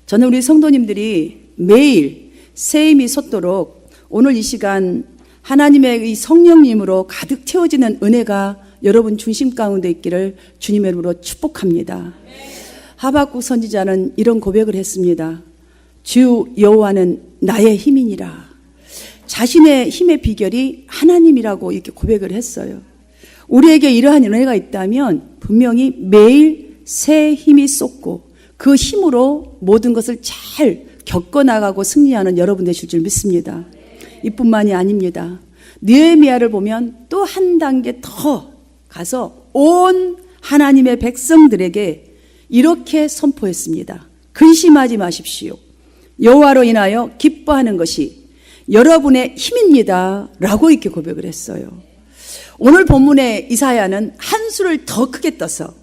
저는 우리 성도님들이 매일 새 힘이 솟도록 오늘 이 시간 하나님의 이 성령님으로 가득 채워지는 은혜가 여러분 중심 가운데 있기를 주님의 이름으로 축복합니다. 하박국 선지자는 이런 고백을 했습니다. 주 여호와는 나의 힘이니라. 자신의 힘의 비결이 하나님이라고 이렇게 고백을 했어요. 우리에게 이러한 은혜가 있다면 분명히 매일 새 힘이 쏟고 그 힘으로 모든 것을 잘 겪어나가고 승리하는 여러분 되실 줄 믿습니다. 이뿐만이 아닙니다. 느헤미야를 보면 또 한 단계 더 가서 온 하나님의 백성들에게 이렇게 선포했습니다. 근심하지 마십시오. 여호와로 인하여 기뻐하는 것이 여러분의 힘입니다 라고 이렇게 고백을 했어요. 오늘 본문의 이사야는 한 수를 더 크게 떠서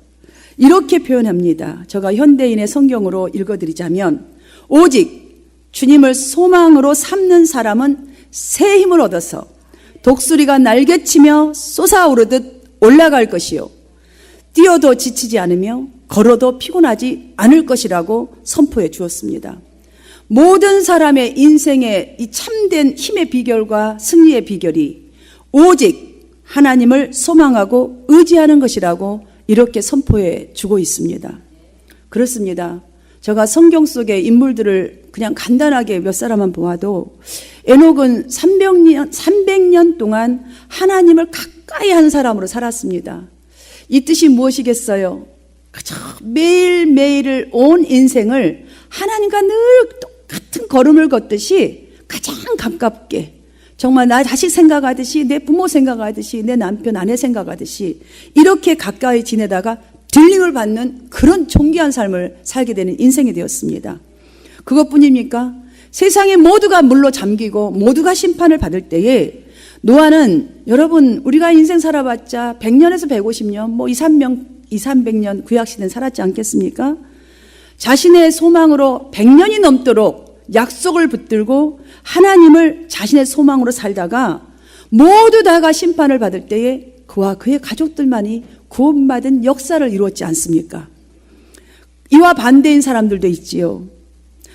이렇게 표현합니다. 제가 현대인의 성경으로 읽어드리자면 오직 주님을 소망으로 삼는 사람은 새 힘을 얻어서 독수리가 날개치며 솟아오르듯 올라갈 것이요 뛰어도 지치지 않으며 걸어도 피곤하지 않을 것이라고 선포해 주었습니다. 모든 사람의 인생의 이 참된 힘의 비결과 승리의 비결이 오직 하나님을 소망하고 의지하는 것이라고 이렇게 선포해 주고 있습니다. 그렇습니다. 제가 성경 속의 인물들을 그냥 간단하게 몇 사람만 보아도 에녹은 300년 동안 하나님을 가까이 한 사람으로 살았습니다. 이 뜻이 무엇이겠어요? 그저 매일매일을 온 인생을 하나님과 늘 똑같은 걸음을 걷듯이 가장 가깝게 정말 나 자식 생각하듯이 내 부모 생각하듯이 내 남편 아내 생각하듯이 이렇게 가까이 지내다가 딜링을 받는 그런 존귀한 삶을 살게 되는 인생이 되었습니다. 그것뿐입니까? 세상에 모두가 물로 잠기고 모두가 심판을 받을 때에 노아는 여러분 우리가 인생 살아봤자 100년에서 150년 뭐 2, 300년 구약시대는 살았지 않겠습니까? 자신의 소망으로 100년이 넘도록 약속을 붙들고 하나님을 자신의 소망으로 살다가 모두 다가 심판을 받을 때에 그와 그의 가족들만이 구원받은 역사를 이루었지 않습니까? 이와 반대인 사람들도 있지요.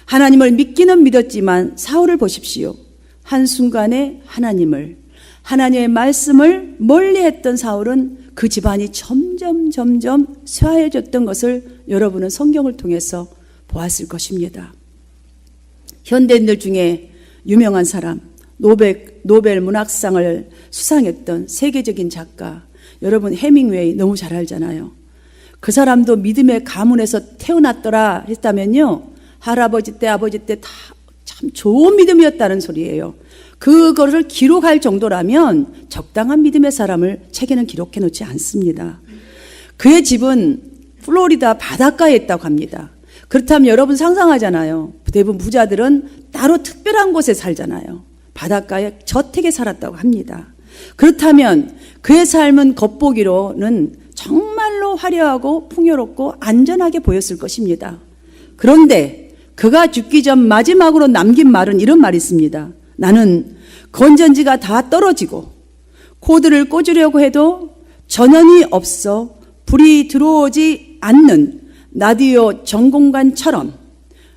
하나님을 믿기는 믿었지만 사울을 보십시오. 한순간에 하나님의 말씀을 멀리했던 사울은 그 집안이 점점 쇠하여졌던 것을 여러분은 성경을 통해서 보았을 것입니다. 현대인들 중에 유명한 사람, 노벨 문학상을 수상했던 세계적인 작가, 여러분 해밍웨이 너무 잘 알잖아요. 그 사람도 믿음의 가문에서 태어났더라 했다면요, 할아버지 때 아버지 때 다 참 좋은 믿음이었다는 소리예요. 그거를 기록할 정도라면 적당한 믿음의 사람을 책에는 기록해 놓지 않습니다. 그의 집은 플로리다 바닷가에 있다고 합니다. 그렇다면 여러분 상상하잖아요. 대부분 부자들은 따로 특별한 곳에 살잖아요. 바닷가에 저택에 살았다고 합니다. 그렇다면 그의 삶은 겉보기로는 정말로 화려하고 풍요롭고 안전하게 보였을 것입니다. 그런데 그가 죽기 전 마지막으로 남긴 말은 이런 말이 있습니다. 나는 건전지가 다 떨어지고 코드를 꽂으려고 해도 전원이 없어 불이 들어오지 않는 라디오 전공간처럼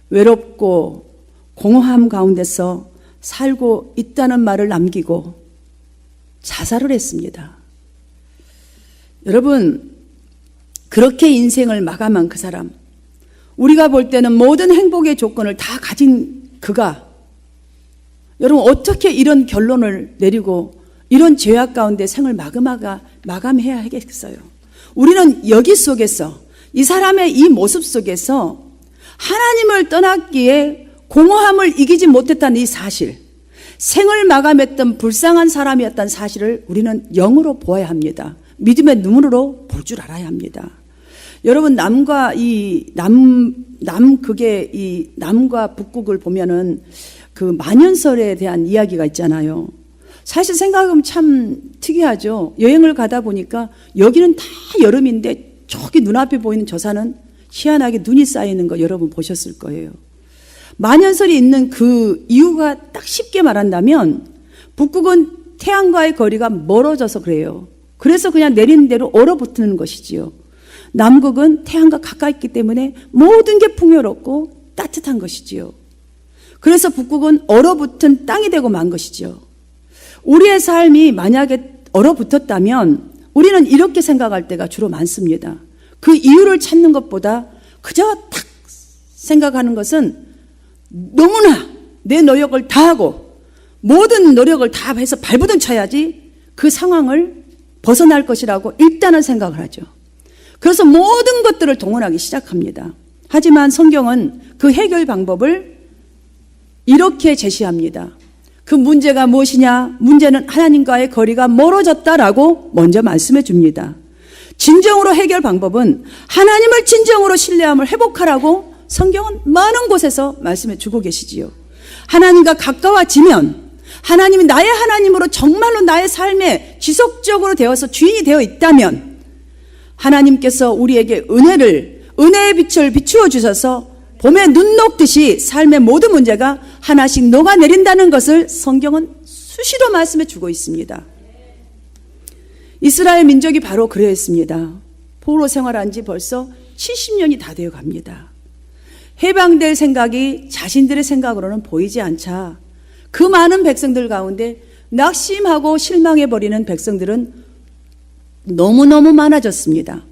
외롭고 공허함 가운데서 살고 있다는 말을 남기고 자살을 했습니다. 여러분, 그렇게 인생을 마감한 그 사람, 우리가 볼 때는 모든 행복의 조건을 다 가진 그가 여러분 어떻게 이런 결론을 내리고 이런 죄악 가운데 생을 마감해야 하겠어요? 우리는 여기 속에서 이 사람의 이 모습 속에서 하나님을 떠났기에 공허함을 이기지 못했다는 이 사실, 생을 마감했던 불쌍한 사람이었다는 사실을 우리는 영으로 보아야 합니다. 믿음의 눈으로 볼 줄 알아야 합니다. 여러분 남과 북극을 보면은 그 만연설에 대한 이야기가 있잖아요. 사실 생각하면 참 특이하죠. 여행을 가다 보니까 여기는 다 여름인데 저기 눈앞에 보이는 저 산은 희한하게 눈이 쌓이는 거 여러분 보셨을 거예요. 만연설이 있는 그 이유가 딱 쉽게 말한다면 북극은 태양과의 거리가 멀어져서 그래요. 그래서 그냥 내리는 대로 얼어붙는 것이지요. 남극은 태양과 가까이 있기 때문에 모든 게 풍요롭고 따뜻한 것이지요. 그래서 북극은 얼어붙은 땅이 되고 만 것이지요. 우리의 삶이 만약에 얼어붙었다면 우리는 이렇게 생각할 때가 주로 많습니다. 그 이유를 찾는 것보다 그저 탁 생각하는 것은 너무나 내 노력을 다하고 모든 노력을 다 해서 발부둥 쳐야지 그 상황을 벗어날 것이라고 일단은 생각을 하죠. 그래서 모든 것들을 동원하기 시작합니다. 하지만 성경은 그 해결 방법을 이렇게 제시합니다. 그 문제가 무엇이냐? 문제는 하나님과의 거리가 멀어졌다라고 먼저 말씀해 줍니다. 진정으로 해결 방법은 하나님을 진정으로 신뢰함을 회복하라고 성경은 많은 곳에서 말씀해 주고 계시지요. 하나님과 가까워지면 하나님이 나의 하나님으로 정말로 나의 삶에 지속적으로 되어서 주인이 되어 있다면 하나님께서 우리에게 은혜의 빛을 비추어 주셔서 봄에 눈 녹듯이 삶의 모든 문제가 하나씩 녹아내린다는 것을 성경은 수시로 말씀해 주고 있습니다. 이스라엘 민족이 바로 그러했습니다. 포로 생활한 지 벌써 70년이 다 되어 갑니다. 해방될 생각이 자신들의 생각으로는 보이지 않자 그 많은 백성들 가운데 낙심하고 실망해버리는 백성들은 너무너무 많아졌습니다.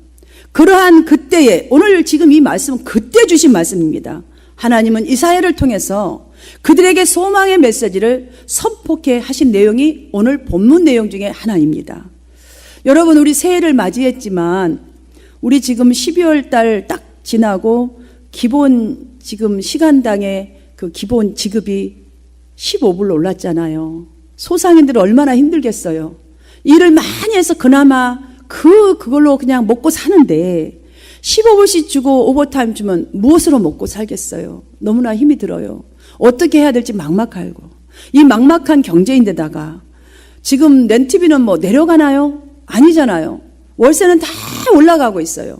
그러한 그때에 오늘 지금 이 말씀은 그때 주신 말씀입니다. 하나님은 이사야를 통해서 그들에게 소망의 메시지를 선포케 하신 내용이 오늘 본문 내용 중에 하나입니다. 여러분, 우리 새해를 맞이했지만 우리 지금 12월 달 딱 지나고 기본 지금 시간당의 그 기본 지급이 15불로 올랐잖아요. 소상인들은 얼마나 힘들겠어요. 일을 많이 해서 그나마 그걸로 그냥 먹고 사는데 15불씩 주고 오버타임 주면 무엇으로 먹고 살겠어요. 너무나 힘이 들어요. 어떻게 해야 될지 막막하고 이 막막한 경제인데다가 지금 렌트비는 뭐 내려가나요? 아니잖아요. 월세는 다 올라가고 있어요.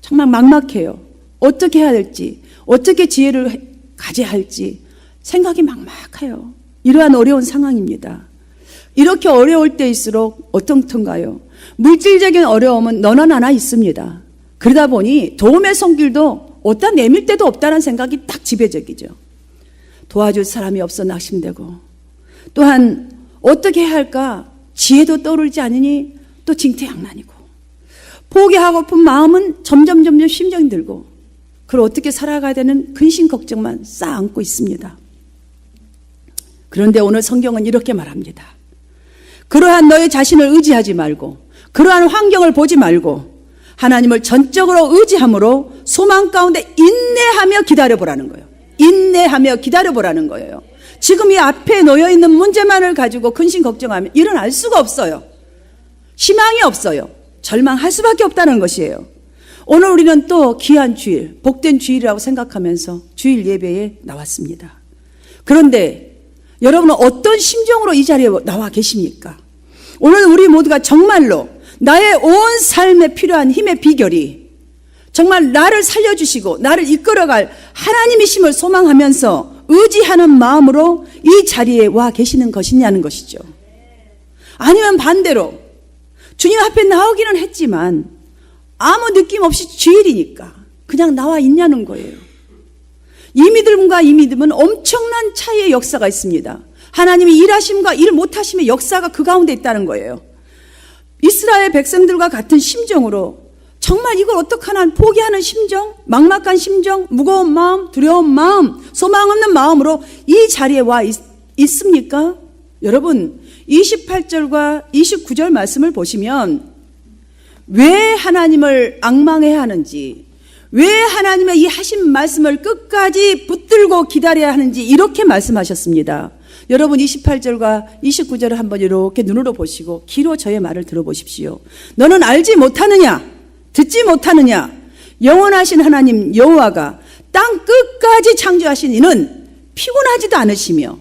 정말 막막해요. 어떻게 해야 될지, 어떻게 지혜를 가져야 할지 생각이 막막해요. 이러한 어려운 상황입니다. 이렇게 어려울 때일수록 어떻던가요? 물질적인 어려움은 너나 나나 있습니다. 그러다 보니 도움의 손길도 어디다 내밀 데도 없다는 생각이 딱 지배적이죠. 도와줄 사람이 없어 낙심되고 또한 어떻게 해야 할까 지혜도 떠오르지 않으니 또 징태양난이고 포기하고픈 마음은 점점 심정이 들고 그걸 어떻게 살아가야 되는 근심 걱정만 쌓아안고 있습니다. 그런데 오늘 성경은 이렇게 말합니다. 그러한 너의 자신을 의지하지 말고 그러한 환경을 보지 말고 하나님을 전적으로 의지함으로 소망 가운데 인내하며 기다려보라는 거예요. 인내하며 기다려보라는 거예요. 지금 이 앞에 놓여있는 문제만을 가지고 근심 걱정하면 일어날 수가 없어요. 희망이 없어요. 절망할 수밖에 없다는 것이에요. 오늘 우리는 또 귀한 주일, 복된 주일이라고 생각하면서 주일 예배에 나왔습니다. 그런데 여러분은 어떤 심정으로 이 자리에 나와 계십니까? 오늘 우리 모두가 정말로 나의 온 삶에 필요한 힘의 비결이 정말 나를 살려주시고 나를 이끌어갈 하나님이심을 소망하면서 의지하는 마음으로 이 자리에 와 계시는 것이냐는 것이죠. 아니면 반대로 주님 앞에 나오기는 했지만 아무 느낌 없이 주일이니까 그냥 나와 있냐는 거예요. 이 믿음과 이 믿음은 엄청난 차이의 역사가 있습니다. 하나님이 일하심과 일 못하심의 역사가 그 가운데 있다는 거예요. 이스라엘 백성들과 같은 심정으로 정말 이걸 어떡하나 포기하는 심정, 막막한 심정, 무거운 마음, 두려운 마음, 소망 없는 마음으로 이 자리에 와 있습니까? 여러분 28절과 29절 말씀을 보시면 왜 하나님을 앙망해야 하는지, 왜 하나님의 이 하신 말씀을 끝까지 붙들고 기다려야 하는지 이렇게 말씀하셨습니다. 여러분 28절과 29절을 한번 이렇게 눈으로 보시고 귀로 저의 말을 들어보십시오. 너는 알지 못하느냐? 듣지 못하느냐? 영원하신 하나님 여호와가 땅 끝까지 창조하신 이는 피곤하지도 않으시며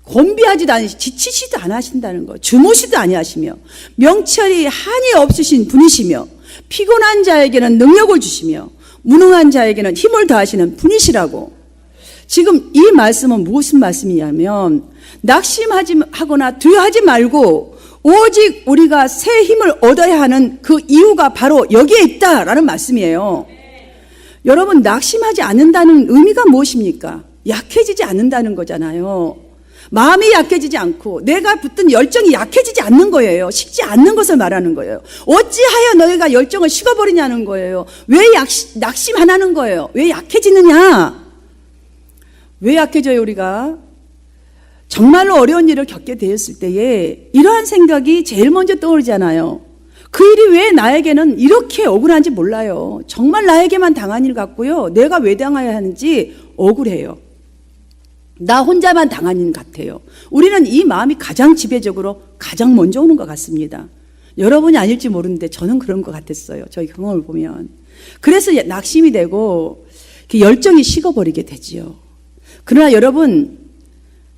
곤비하지도 않으시고 지치지도 않으신다는 거, 주무시도 아니하시며 명철이 한이 없으신 분이시며 피곤한 자에게는 능력을 주시며 무능한 자에게는 힘을 더하시는 분이시라고. 지금 이 말씀은 무슨 말씀이냐면 낙심하거나 두려워하지 말고 오직 우리가 새 힘을 얻어야 하는 그 이유가 바로 여기에 있다라는 말씀이에요. 여러분, 낙심하지 않는다는 의미가 무엇입니까? 약해지지 않는다는 거잖아요. 마음이 약해지지 않고 내가 붙든 열정이 약해지지 않는 거예요. 식지 않는 것을 말하는 거예요. 어찌하여 너희가 열정을 식어버리냐는 거예요. 왜 낙심 안 하는 거예요? 왜 약해지느냐? 왜 약해져요, 우리가? 정말로 어려운 일을 겪게 되었을 때에 이러한 생각이 제일 먼저 떠오르잖아요. 그 일이 왜 나에게는 이렇게 억울한지 몰라요. 정말 나에게만 당한 일 같고요. 내가 왜 당해야 하는지 억울해요. 나 혼자만 당한 일 같아요. 우리는 이 마음이 가장 지배적으로 가장 먼저 오는 것 같습니다. 여러분이 아닐지 모르는데 저는 그런 것 같았어요. 저희 경험을 보면. 그래서 낙심이 되고 열정이 식어버리게 되지요. 그러나 여러분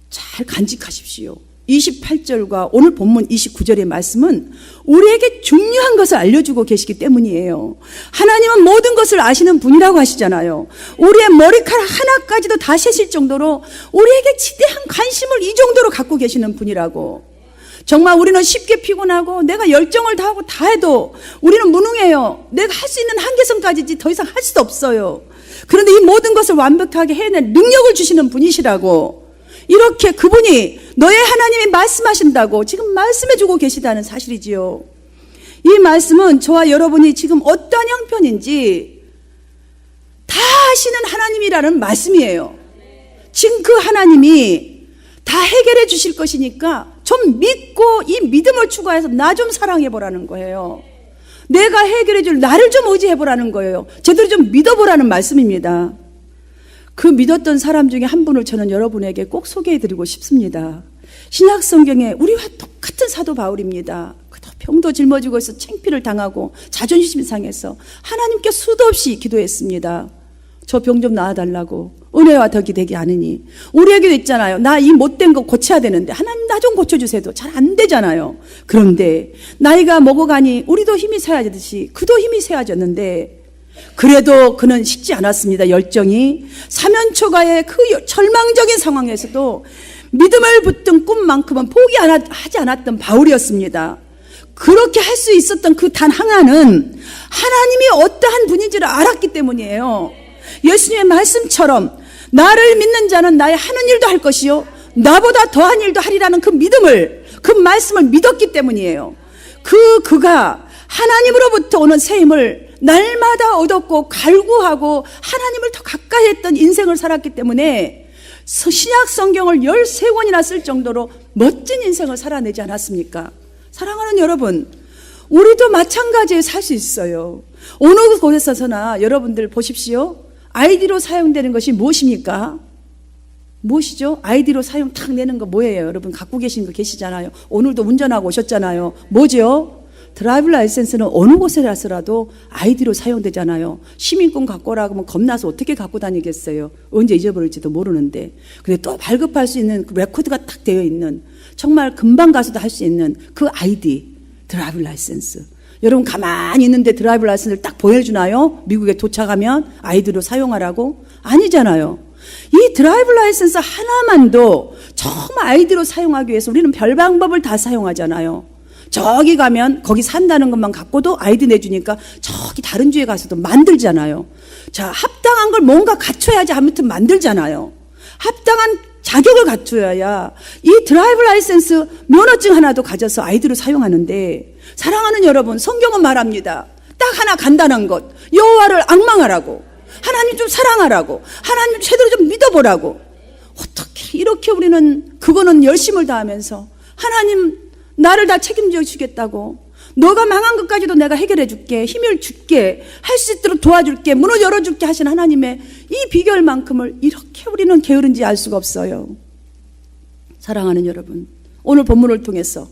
잘 간직하십시오. 28절과 오늘 본문 29절의 말씀은 우리에게 중요한 것을 알려주고 계시기 때문이에요. 하나님은 모든 것을 아시는 분이라고 하시잖아요. 우리의 머리카락 하나까지도 다 세실 정도로 우리에게 지대한 관심을 이 정도로 갖고 계시는 분이라고. 정말 우리는 쉽게 피곤하고 내가 열정을 다하고 다 해도 우리는 무능해요. 내가 할 수 있는 한계선까지지 더 이상 할 수도 없어요. 그런데 이 모든 것을 완벽하게 해낼 능력을 주시는 분이시라고. 이렇게 그분이 너의 하나님이 말씀하신다고 지금 말씀해주고 계시다는 사실이지요. 이 말씀은 저와 여러분이 지금 어떤 형편인지 다 아시는 하나님이라는 말씀이에요. 지금 그 하나님이 다 해결해 주실 것이니까 좀 믿고 이 믿음을 추구해서 나 좀 사랑해 보라는 거예요. 내가 해결해 줄 나를 좀 의지해 보라는 거예요. 제대로 좀 믿어보라는 말씀입니다. 그 믿었던 사람 중에 한 분을 저는 여러분에게 꼭 소개해드리고 싶습니다. 신약 성경에 우리와 똑같은 사도 바울입니다. 그도 병도 짊어지고 있어 창피를 당하고 자존심이 상해서 하나님께 수도 없이 기도했습니다. 저 병 좀 나아달라고. 은혜와 덕이 되게 하느니. 우리에게도 있잖아요. 나 이 못된 거 고쳐야 되는데 하나님 나 좀 고쳐주세요. 잘 안 되잖아요. 그런데 나이가 먹어가니 우리도 힘이 쇠하듯이 그도 힘이 쇠해졌는데 그래도 그는 식지 않았습니다. 열정이. 사면초가의 그 절망적인 상황에서도 믿음을 붙든 꿈만큼은 포기하지 않았던 바울이었습니다. 그렇게 할 수 있었던 그 단 하나는 하나님이 어떠한 분인지를 알았기 때문이에요. 예수님의 말씀처럼 나를 믿는 자는 나의 하는 일도 할 것이요 나보다 더한 일도 하리라는 그 믿음을, 그 말씀을 믿었기 때문이에요. 그가 하나님으로부터 오는 새 힘을 날마다 얻었고 갈구하고 하나님을 더 가까이 했던 인생을 살았기 때문에 신약 성경을 13권이나 쓸 정도로 멋진 인생을 살아내지 않았습니까? 사랑하는 여러분, 우리도 마찬가지에 살 수 있어요. 어느 곳에서나 여러분들 보십시오. 아이디로 사용되는 것이 무엇입니까? 무엇이죠? 아이디로 사용 탁 내는 거 뭐예요? 여러분 갖고 계신 거 계시잖아요. 오늘도 운전하고 오셨잖아요. 뭐죠? 드라이브 라이센스는 어느 곳에라서라도 아이디로 사용되잖아요. 시민권 갖고 오라고 하면 겁나서 어떻게 갖고 다니겠어요. 언제 잊어버릴지도 모르는데. 근데 또 발급할 수 있는 그 레코드가 딱 되어 있는, 정말 금방 가서도 할 수 있는 그 아이디, 드라이브 라이센스. 여러분 가만히 있는데 드라이브 라이센스를 딱 보여주나요? 미국에 도착하면 아이디로 사용하라고? 아니잖아요. 이 드라이브 라이센스 하나만도 정말 아이디로 사용하기 위해서 우리는 별 방법을 다 사용하잖아요. 저기 가면 거기 산다는 것만 갖고도 아이디 내주니까 저기 다른 주에 가서도 만들잖아요. 자, 합당한 걸 뭔가 갖춰야지 아무튼 만들잖아요. 합당한 자격을 갖춰야 이 드라이브 라이센스 면허증 하나도 가져서 아이디로 사용하는데, 사랑하는 여러분, 성경은 말합니다. 딱 하나 간단한 것, 여호와를 앙망하라고, 하나님 좀 사랑하라고, 하나님 제대로 좀 믿어보라고. 어떻게 이렇게 우리는 그거는 열심을 다하면서 하나님 나를 다 책임져 주겠다고, 너가 망한 것까지도 내가 해결해 줄게, 힘을 줄게, 할 수 있도록 도와줄게, 문을 열어줄게 하신 하나님의 이 비결만큼을 이렇게 우리는 게으른지 알 수가 없어요. 사랑하는 여러분, 오늘 본문을 통해서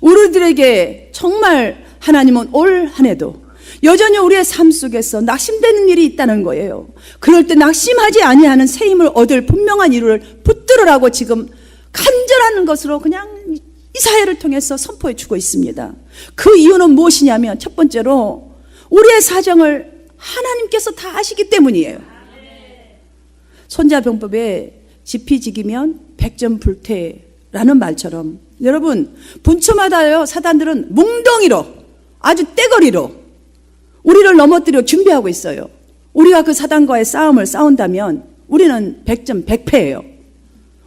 우리들에게 정말 하나님은 올 한 해도 여전히 우리의 삶 속에서 낙심되는 일이 있다는 거예요. 그럴 때 낙심하지 아니하는 새 힘을 얻을 분명한 이유를 붙들으라고 지금 간절한 것으로 그냥 이 사회를 통해서 선포해 주고 있습니다. 그 이유는 무엇이냐면, 첫 번째로 우리의 사정을 하나님께서 다 아시기 때문이에요. 손자병법에 지피지기면 백전불태라는 말처럼, 여러분 분초마다요 사단들은 뭉덩이로, 아주 떼거리로 우리를 넘어뜨려 준비하고 있어요. 우리가 그 사단과의 싸움을 싸운다면 우리는 100점 100패예요.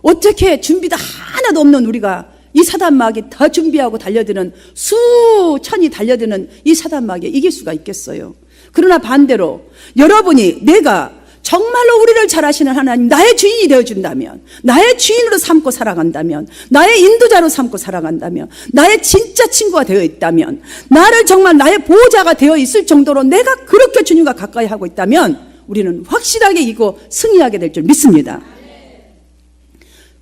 어떻게 준비도 하나도 없는 우리가 이 사단마귀 다 준비하고 달려드는 수천이 달려드는 이 사단마귀에 이길 수가 있겠어요. 그러나 반대로 여러분이 내가 정말로 우리를 잘 아시는 하나님 나의 주인이 되어준다면, 나의 주인으로 삼고 살아간다면, 나의 인도자로 삼고 살아간다면, 나의 진짜 친구가 되어 있다면, 나를 정말 나의 보호자가 되어 있을 정도로 내가 그렇게 주님과 가까이 하고 있다면 우리는 확실하게 이기고 승리하게 될 줄 믿습니다.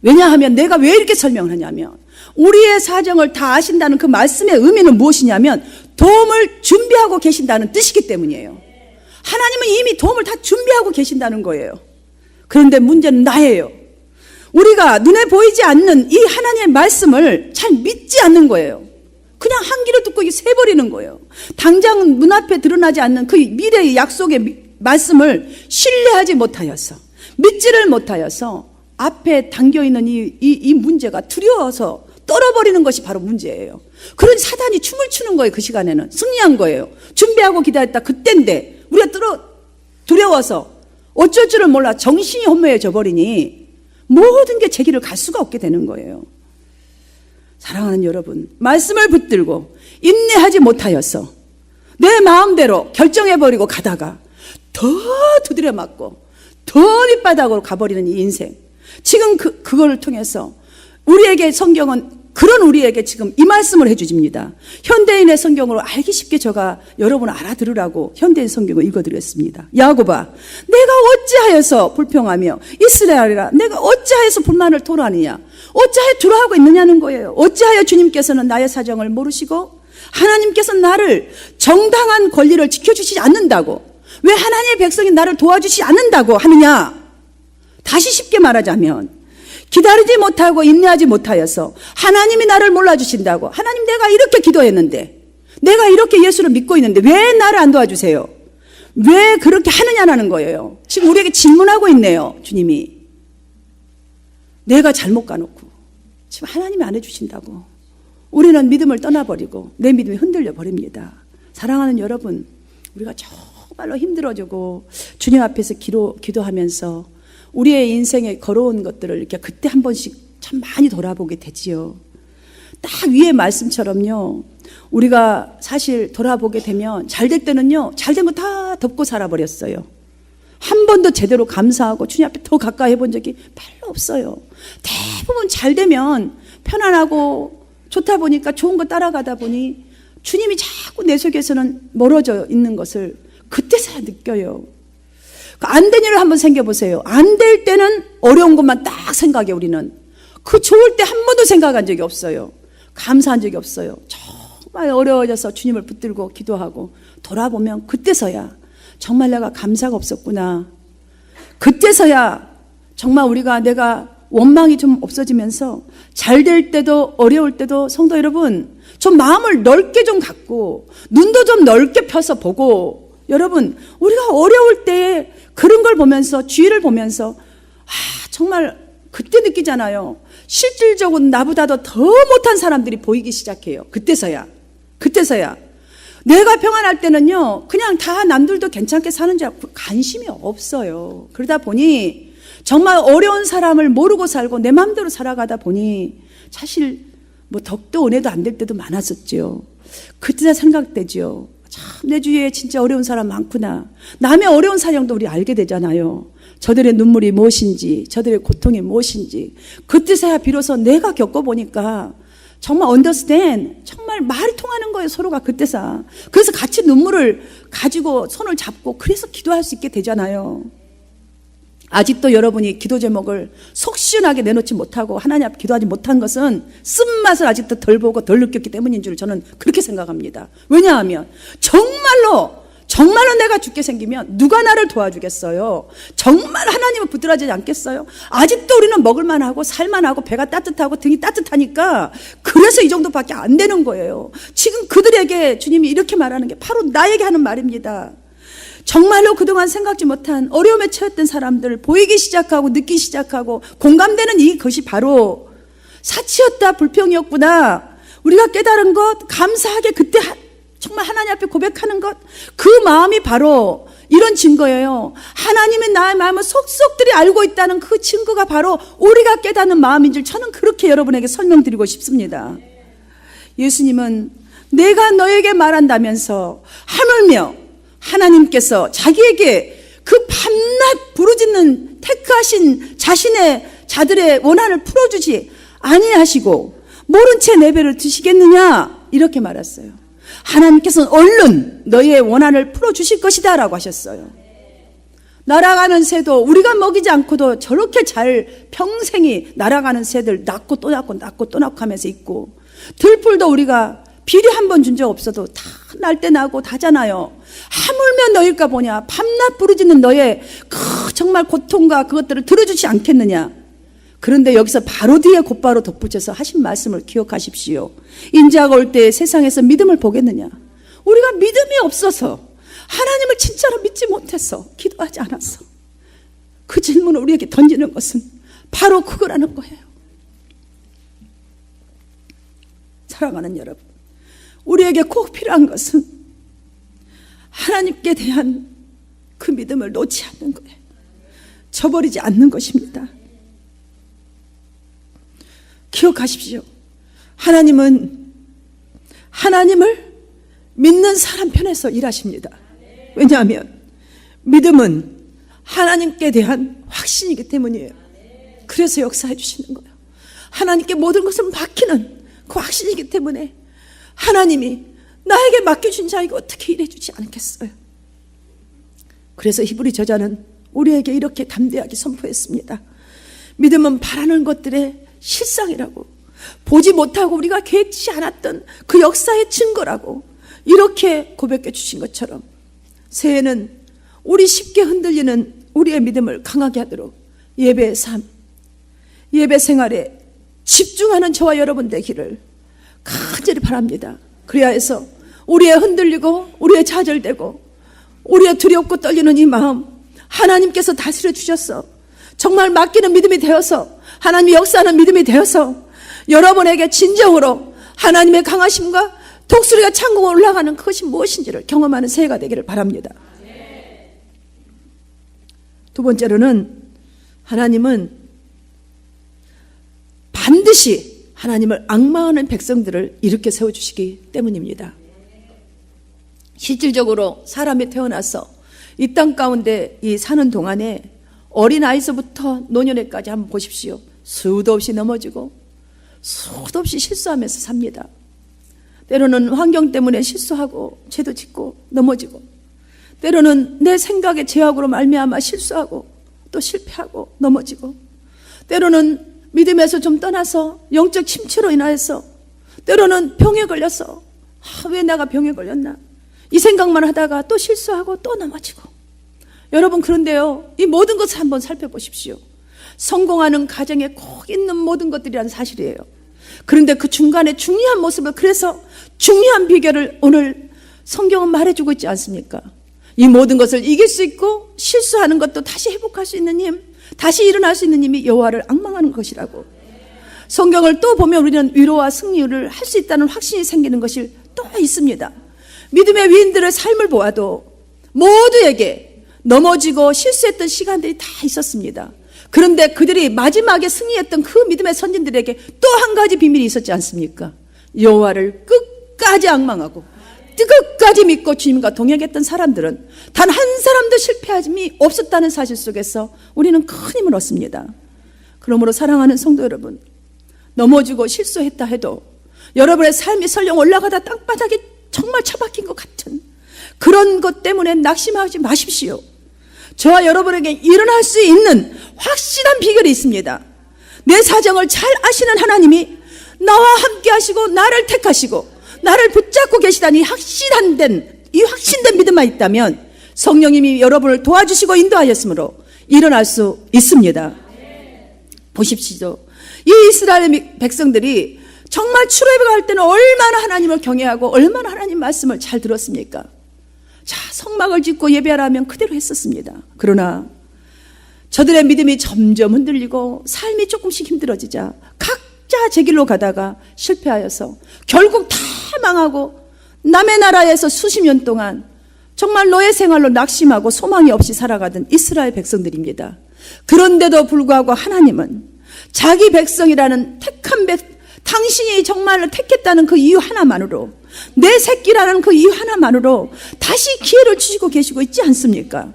왜냐하면 내가 왜 이렇게 설명을 하냐면 우리의 사정을 다 아신다는 그 말씀의 의미는 무엇이냐면 도움을 준비하고 계신다는 뜻이기 때문이에요. 하나님은 이미 도움을 다 준비하고 계신다는 거예요. 그런데 문제는 나예요. 우리가 눈에 보이지 않는 이 하나님의 말씀을 잘 믿지 않는 거예요. 그냥 한 귀로 듣고 새버리는 거예요. 당장 눈앞에 드러나지 않는 그 미래의 약속의 말씀을 신뢰하지 못하여서, 믿지를 못하여서 앞에 담겨있는 이 문제가 두려워서 떨어버리는 것이 바로 문제예요. 그런 사단이 춤을 추는 거예요. 그 시간에는 승리한 거예요. 준비하고 기다렸다 그때인데 우리가 두려워서 어쩔 줄을 몰라 정신이 혼미해져 버리니 모든 게 제 길을 갈 수가 없게 되는 거예요. 사랑하는 여러분, 말씀을 붙들고 인내하지 못하여서 내 마음대로 결정해버리고 가다가 더 두드려 맞고 더 밑바닥으로 가버리는 이 인생, 지금 그걸 통해서 우리에게 성경은 그런 우리에게 지금 이 말씀을 해주십니다. 현대인의 성경으로 알기 쉽게 제가 여러분 알아들으라고 현대인 성경을 읽어드렸습니다. 야고보아, 내가 어찌하여서 불평하며 이스라엘이라 내가 어찌하여서 불만을 토로하느냐, 어찌하여 두려워하고 있느냐는 거예요. 어찌하여 주님께서는 나의 사정을 모르시고 하나님께서 나를 정당한 권리를 지켜주시지 않는다고, 왜 하나님의 백성이 나를 도와주시지 않는다고 하느냐. 다시 쉽게 말하자면 기다리지 못하고 인내하지 못하여서 하나님이 나를 몰라주신다고, 하나님 내가 이렇게 기도했는데, 내가 이렇게 예수를 믿고 있는데 왜 나를 안 도와주세요? 왜 그렇게 하느냐라는 거예요. 지금 우리에게 질문하고 있네요. 주님이 내가 잘못 가놓고 지금 하나님이 안 해주신다고 우리는 믿음을 떠나버리고 내 믿음이 흔들려 버립니다. 사랑하는 여러분, 우리가 정말로 힘들어지고 주님 앞에서 기도하면서 우리의 인생에 걸어온 것들을 이렇게 그때 한 번씩 참 많이 돌아보게 되지요. 딱 위의 말씀처럼요, 우리가 사실 돌아보게 되면 잘 될 때는요, 잘된 거 다 덮고 살아버렸어요. 한 번도 제대로 감사하고 주님 앞에 더 가까이 해본 적이 별로 없어요. 대부분 잘 되면 편안하고 좋다 보니까 좋은 거 따라가다 보니 주님이 자꾸 내 속에서는 멀어져 있는 것을 그때서야 느껴요. 안 된 일을 한번 생겨보세요. 안 될 때는 어려운 것만 딱 생각해. 우리는 그 좋을 때 한 번도 생각한 적이 없어요. 감사한 적이 없어요. 정말 어려워져서 주님을 붙들고 기도하고 돌아보면 그때서야 정말 내가 감사가 없었구나. 그때서야 정말 내가 원망이 좀 없어지면서 잘 될 때도 어려울 때도 성도 여러분 좀 마음을 넓게 좀 갖고 눈도 좀 넓게 펴서 보고, 여러분 우리가 어려울 때 그런 걸 보면서, 주위를 보면서 정말 그때 느끼잖아요. 실질적으로 나보다도 더 못한 사람들이 보이기 시작해요. 그때서야 내가 평안할 때는요, 그냥 다 남들도 괜찮게 사는 줄 알고 관심이 없어요. 그러다 보니 정말 어려운 사람을 모르고 살고 내 마음대로 살아가다 보니 사실 덕도 은혜도 안 될 때도 많았었죠. 그때 생각되죠. 참 내 주위에 진짜 어려운 사람 많구나. 남의 어려운 사정도 우리 알게 되잖아요. 저들의 눈물이 무엇인지, 저들의 고통이 무엇인지 그때서야 비로소 내가 겪어보니까 정말 understand, 정말 말이 통하는 거예요. 서로가 그때서. 그래서 같이 눈물을 가지고 손을 잡고 그래서 기도할 수 있게 되잖아요. 아직도 여러분이 기도 제목을 속 시원하게 내놓지 못하고 하나님 앞에 기도하지 못한 것은 쓴맛을 아직도 덜 보고 덜 느꼈기 때문인 줄 저는 그렇게 생각합니다. 왜냐하면 정말로 내가 죽게 생기면 누가 나를 도와주겠어요? 정말 하나님을 붙들어지지 않겠어요? 아직도 우리는 먹을만 하고 살만 하고 배가 따뜻하고 등이 따뜻하니까 그래서 이 정도밖에 안 되는 거예요. 지금 그들에게 주님이 이렇게 말하는 게 바로 나에게 하는 말입니다. 정말로 그동안 생각지 못한 어려움에 처했던 사람들을 보이기 시작하고 느끼기 시작하고 공감되는 이것이 바로 사치였다, 불평이었구나. 우리가 깨달은 것 감사하게 그때 정말 하나님 앞에 고백하는 것, 그 마음이 바로 이런 증거예요. 하나님의 나의 마음을 속속들이 알고 있다는 그 증거가 바로 우리가 깨닫는 마음인 줄 저는 그렇게 여러분에게 설명드리고 싶습니다. 예수님은 내가 너에게 말한다면서 하물며 하나님께서 자기에게 그 밤낮 부르짖는 택하신 자신의 자들의 원한을 풀어주지 아니하시고 모른 채 내배를 드시겠느냐 이렇게 말했어요. 하나님께서는 얼른 너희의 원한을 풀어주실 것이다 라고 하셨어요. 날아가는 새도 우리가 먹이지 않고도 저렇게 잘 평생이 날아가는 새들 낳고 또 낳고 낳고 또 낳고 하면서 있고, 들풀도 우리가 비료 한 번 준 적 없어도 다 날 때 나고 다잖아요. 하물며 너희일까 보냐, 밤낮 부르짖는 너의 그 정말 고통과 그것들을 들어주지 않겠느냐. 그런데 여기서 바로 뒤에 곧바로 덧붙여서 하신 말씀을 기억하십시오. 인자가 올 때 세상에서 믿음을 보겠느냐. 우리가 믿음이 없어서, 하나님을 진짜로 믿지 못해서, 기도하지 않았어. 그 질문을 우리에게 던지는 것은 바로 그거라는 거예요. 사랑하는 여러분, 우리에게 꼭 필요한 것은 하나님께 대한 그 믿음을 놓지 않는 거예요. 저버리지 않는 것입니다. 기억하십시오. 하나님은 하나님을 믿는 사람 편에서 일하십니다. 왜냐하면 믿음은 하나님께 대한 확신이기 때문이에요. 그래서 역사해 주시는 거예요. 하나님께 모든 것을 맡기는 그 확신이기 때문에 하나님이 나에게 맡겨준 자에게 어떻게 일해 주지 않겠어요. 그래서 히브리 저자는 우리에게 이렇게 담대하게 선포했습니다. 믿음은 바라는 것들의 실상이라고, 보지 못하고 우리가 계획치 않았던 그 역사의 증거라고 이렇게 고백해 주신 것처럼 새해는 우리 쉽게 흔들리는 우리의 믿음을 강하게 하도록 예배의 삶, 예배 생활에 집중하는 저와 여러분 되기를 간절히 바랍니다. 그래야 해서 우리의 흔들리고 우리의 좌절되고 우리의 두렵고 떨리는 이 마음 하나님께서 다스려 주셔서 정말 맡기는 믿음이 되어서 하나님의 역사하는 믿음이 되어서 여러분에게 진정으로 하나님의 강하심과 독수리가 창공에 올라가는 그것이 무엇인지를 경험하는 새해가 되기를 바랍니다. 두 번째로는 하나님은 반드시 하나님을 앙망하는 백성들을 일으켜 세워주시기 때문입니다. 실질적으로 사람이 태어나서 이 땅 가운데 이 사는 동안에 어린아이서부터 노년에까지 한번 보십시오. 수도 없이 넘어지고 수도 없이 실수하면서 삽니다. 때로는 환경 때문에 실수하고 죄도 짓고 넘어지고, 때로는 내 생각의 제약으로 말미암아 실수하고 또 실패하고 넘어지고, 때로는 믿음에서 좀 떠나서 영적 침체로 인하여서, 때로는 병에 걸려서 왜 내가 병에 걸렸나 이 생각만 하다가 또 실수하고 또 넘어지고. 여러분, 그런데요, 이 모든 것을 한번 살펴보십시오. 성공하는 가정에 꼭 있는 모든 것들이란 사실이에요. 그런데 그 중간에 중요한 모습을, 그래서 중요한 비결을 오늘 성경은 말해주고 있지 않습니까? 이 모든 것을 이길 수 있고 실수하는 것도 다시 회복할 수 있는 힘, 다시 일어날 수 있는 힘이 여호와를 앙망하는 것이라고. 성경을 또 보면 우리는 위로와 승리를 할 수 있다는 확신이 생기는 것이 또 있습니다. 믿음의 위인들의 삶을 보아도 모두에게 넘어지고 실수했던 시간들이 다 있었습니다. 그런데 그들이 마지막에 승리했던 그 믿음의 선진들에게 또 한 가지 비밀이 있었지 않습니까? 여호와를 끝까지 앙망하고 끝까지 믿고 주님과 동행했던 사람들은 단 한 사람도 실패함이 없었다는 사실 속에서 우리는 큰 힘을 얻습니다. 그러므로 사랑하는 성도 여러분, 넘어지고 실수했다 해도 여러분의 삶이 설령 올라가다 땅바닥에 정말 처박힌 것 같은 그런 것 때문에 낙심하지 마십시오. 저와 여러분에게 일어날 수 있는 확실한 비결이 있습니다. 내 사정을 잘 아시는 하나님이 나와 함께 하시고 나를 택하시고 나를 붙잡고 계시다니 이 확신된 믿음만 있다면 성령님이 여러분을 도와주시고 인도하였으므로 일어날 수 있습니다. 보십시오. 이 이스라엘 백성들이 정말 출애굽할 때는 얼마나 하나님을 경외하고 얼마나 하나님 말씀을 잘 들었습니까? 자, 성막을 짓고 예배하라면 그대로 했었습니다. 그러나 저들의 믿음이 점점 흔들리고 삶이 조금씩 힘들어지자 각자 제 길로 가다가 실패하여서 결국 다 망하고 남의 나라에서 수십 년 동안 정말 노예 생활로 낙심하고 소망이 없이 살아가던 이스라엘 백성들입니다. 그런데도 불구하고 하나님은 자기 백성이라는 택한 당신이 정말로 택했다는 그 이유 하나만으로, 내 새끼라는 그 이유 하나만으로 다시 기회를 주시고 계시고 있지 않습니까?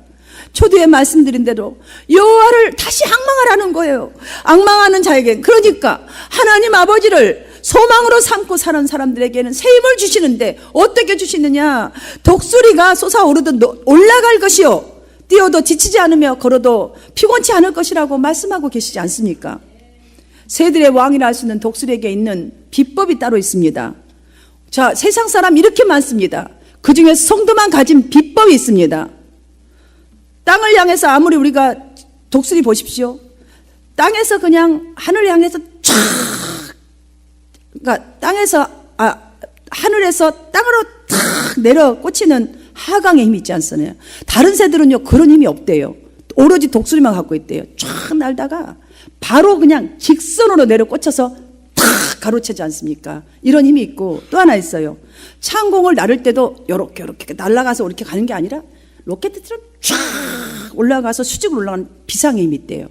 초두에 말씀드린 대로 여호와를 다시 앙망하라는 거예요. 앙망하는 자에게, 그러니까 하나님 아버지를 소망으로 삼고 사는 사람들에게는 새 힘을 주시는데 어떻게 주시느냐? 독수리가 솟아오르듯 올라갈 것이요, 뛰어도 지치지 않으며 걸어도 피곤치 않을 것이라고 말씀하고 계시지 않습니까? 새들의 왕이라 할 수 있는 독수리에게 있는 비법이 따로 있습니다. 자, 세상 사람 이렇게 많습니다. 그 중에 성도만 가진 비법이 있습니다. 땅을 향해서, 아무리 우리가 독수리 보십시오. 땅에서 그냥 하늘 향해서 쫙, 그러니까 하늘에서 땅으로 탁 내려 꽂히는 하강의 힘이 있지 않습니까? 다른 새들은요, 그런 힘이 없대요. 오로지 독수리만 갖고 있대요. 쫙 날다가 바로 그냥 직선으로 내려 꽂혀서 탁 가로채지 않습니까? 이런 힘이 있고, 또 하나 있어요. 창공을 나를 때도 요렇게 날아가서 이렇게 가는 게 아니라 로켓처럼 쫙 올라가서 수직으로 올라가는 비상의 힘이 있대요.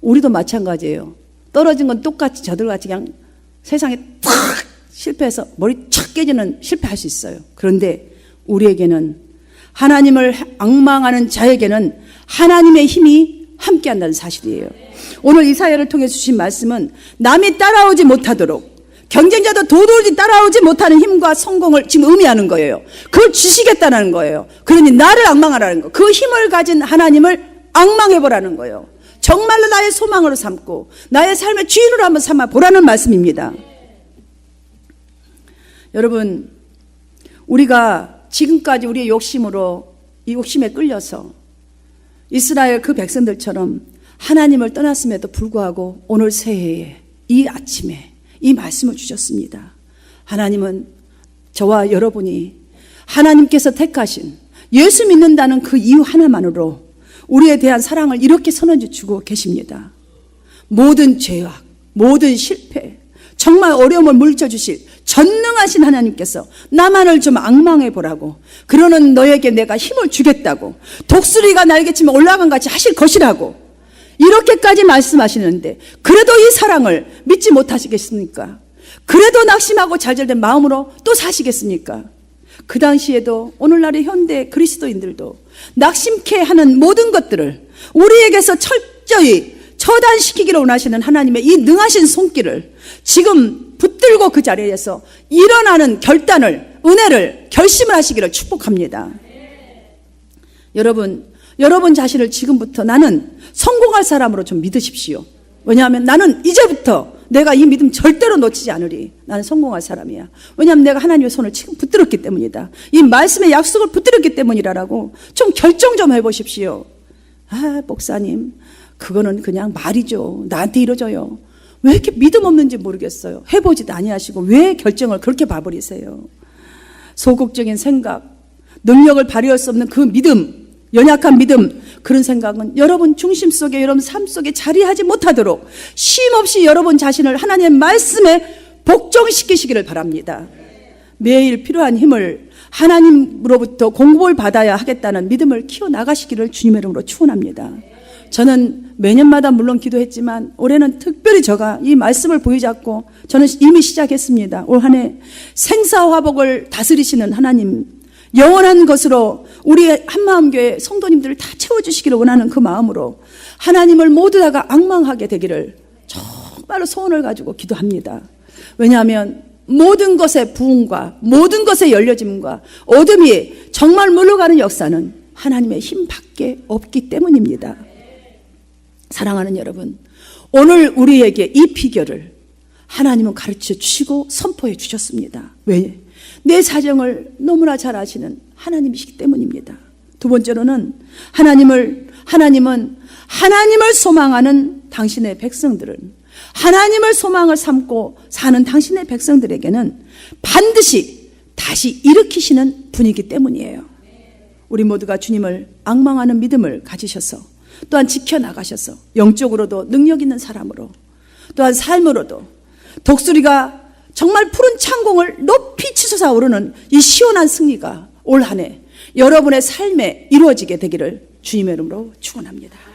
우리도 마찬가지예요. 떨어진 건 똑같이 저들같이 그냥 세상에 탁 실패해서 머리 착 깨지는 실패할 수 있어요. 그런데 우리에게는, 하나님을 앙망하는 자에게는 하나님의 힘이 함께한다는 사실이에요. 오늘 이사야를 통해 주신 말씀은 남이 따라오지 못하도록, 경쟁자도 도저히 따라오지 못하는 힘과 성공을 지금 의미하는 거예요. 그걸 주시겠다는 거예요. 그러니 나를 앙망하라는 거, 그 힘을 가진 하나님을 앙망해보라는 거예요. 정말로 나의 소망으로 삼고 나의 삶의 주인으로 한번 삼아보라는 말씀입니다. 여러분, 우리가 지금까지 우리의 욕심으로, 이 욕심에 끌려서 이스라엘 그 백성들처럼 하나님을 떠났음에도 불구하고 오늘 새해에, 이 아침에 이 말씀을 주셨습니다. 하나님은 저와 여러분이 하나님께서 택하신 예수 믿는다는 그 이유 하나만으로 우리에 대한 사랑을 이렇게 선언해 주고 계십니다. 모든 죄악, 모든 실패, 정말 어려움을 물리쳐 주실 전능하신 하나님께서 나만을 좀 앙망해 보라고, 그러는 너에게 내가 힘을 주겠다고, 독수리가 날개치며 올라간 같이 하실 것이라고 이렇게까지 말씀하시는데, 그래도 이 사랑을 믿지 못하시겠습니까? 그래도 낙심하고 좌절된 마음으로 또 사시겠습니까? 그 당시에도 오늘날의 현대 그리스도인들도 낙심케 하는 모든 것들을 우리에게서 철저히 처단시키기를 원하시는 하나님의 이 능하신 손길을 지금 붙들고 그 자리에서 일어나는 결단을, 은혜를, 결심을 하시기를 축복합니다. 여러분 자신을 지금부터 나는 성공할 사람으로 좀 믿으십시오. 왜냐하면 나는 이제부터 내가 이 믿음 절대로 놓치지 않으리. 나는 성공할 사람이야. 왜냐하면 내가 하나님의 손을 지금 붙들었기 때문이다. 이 말씀의 약속을 붙들었기 때문이라고 좀 결정 좀 해보십시오. 아, 목사님, 그거는 그냥 말이죠. 나한테 이러져요. 왜 이렇게 믿음 없는지 모르겠어요. 해보지도 아니하시고 왜 결정을 그렇게 봐버리세요? 소극적인 생각, 능력을 발휘할 수 없는 그 믿음, 연약한 믿음, 그런 생각은 여러분 중심 속에, 여러분 삶 속에 자리하지 못하도록 쉼없이 여러분 자신을 하나님의 말씀에 복종시키시기를 바랍니다. 매일 필요한 힘을 하나님으로부터 공급을 받아야 하겠다는 믿음을 키워나가시기를 주님의 이름으로 축원합니다. 저는 매년마다 물론 기도했지만 올해는 특별히 제가 이 말씀을 보여잡고 저는 이미 시작했습니다. 올 한 해 생사화복을 다스리시는 하나님, 영원한 것으로 우리 한마음교회 성도님들을 다 채워주시기를 원하는 그 마음으로 하나님을 모두 다가 앙망하게 되기를 정말로 소원을 가지고 기도합니다. 왜냐하면 모든 것의 부흥과 모든 것의 열려짐과 어둠이 정말 물러가는 역사는 하나님의 힘밖에 없기 때문입니다. 사랑하는 여러분, 오늘 우리에게 이 비결을 하나님은 가르쳐 주시고 선포해 주셨습니다. 왜? 내 사정을 너무나 잘 아시는 하나님이시기 때문입니다. 두 번째로는 하나님은 하나님을 소망하는 당신의 백성들은, 하나님을 소망을 삼고 사는 당신의 백성들에게는 반드시 다시 일으키시는 분이기 때문이에요. 우리 모두가 주님을 앙망하는 믿음을 가지셔서 또한 지켜나가셔서 영적으로도 능력 있는 사람으로, 또한 삶으로도 독수리가 정말 푸른 창공을 높이 치솟아 오르는 이 시원한 승리가 올 한 해 여러분의 삶에 이루어지게 되기를 주님의 이름으로 축원합니다.